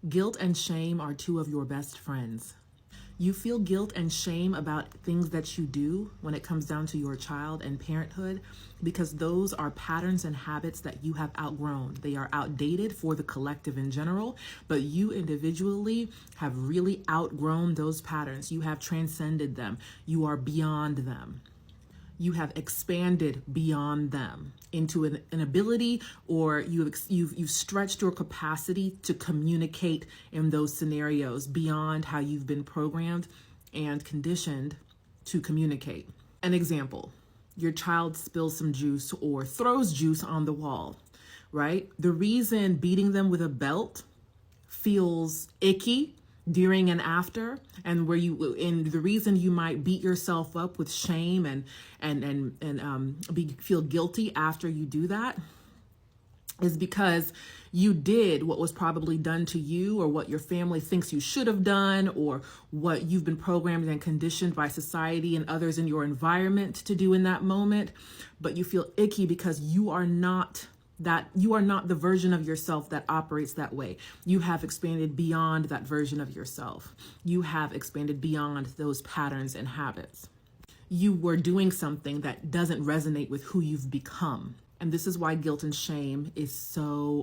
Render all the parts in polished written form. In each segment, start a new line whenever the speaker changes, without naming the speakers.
Guilt and shame are two of your best friends. You feel guilt and shame about things that you do when it comes down to your child and parenthood because those are patterns and habits that you have outgrown. They are outdated for the collective in general, but you individually have really outgrown those patterns. You have transcended them. You are beyond them. You have expanded beyond them into an ability, or you've stretched your capacity to communicate in those scenarios beyond how you've been programmed and conditioned to communicate. An example, your child spills some juice or throws juice on the wall, right? The reason beating them with a belt feels icky during and after, and the reason you might beat yourself up with shame and feel guilty after you do that is because you did what was probably done to you, or what your family thinks you should have done, or what you've been programmed and conditioned by society and others in your environment to do in that moment. But you feel icky because you are not the version of yourself that operates that way. You have expanded beyond that version of yourself. You have expanded beyond those patterns and habits. You were doing something that doesn't resonate with who you've become. And this is why guilt and shame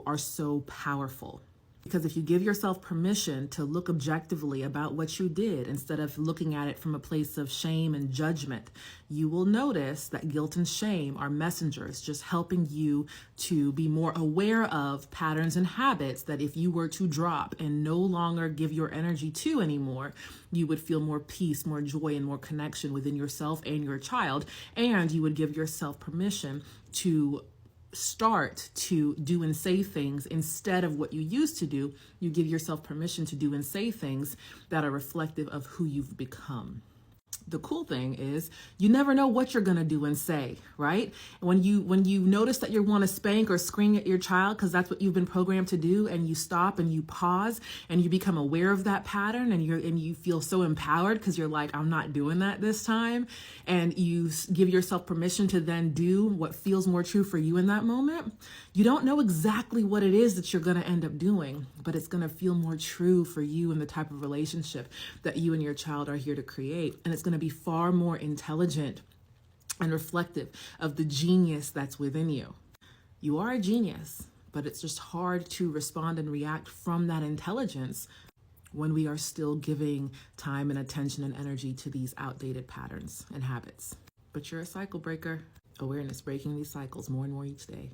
are so powerful. Because if you give yourself permission to look objectively about what you did instead of looking at it from a place of shame and judgment, you will notice that guilt and shame are messengers just helping you to be more aware of patterns and habits that if you were to drop and no longer give your energy to anymore, you would feel more peace, more joy, and more connection within yourself and your child. And you would give yourself permission to start to do and say things instead of what you used to do. You give yourself permission to do and say things that are reflective of who you've become. The cool thing is you never know what you're going to do and say, right? When you notice that you want to spank or scream at your child because that's what you've been programmed to do, and you stop and you pause and you become aware of that pattern, and you feel so empowered because you're like, I'm not doing that this time, and you give yourself permission to then do what feels more true for you in that moment. You don't know exactly what it is that you're going to end up doing, but it's going to feel more true for you and the type of relationship that you and your child are here to create. And it's going to be far more intelligent and reflective of the genius that's within you. You are a genius, but it's just hard to respond and react from that intelligence when we are still giving time and attention and energy to these outdated patterns and habits. But you're a cycle breaker. Awareness, breaking these cycles more and more each day.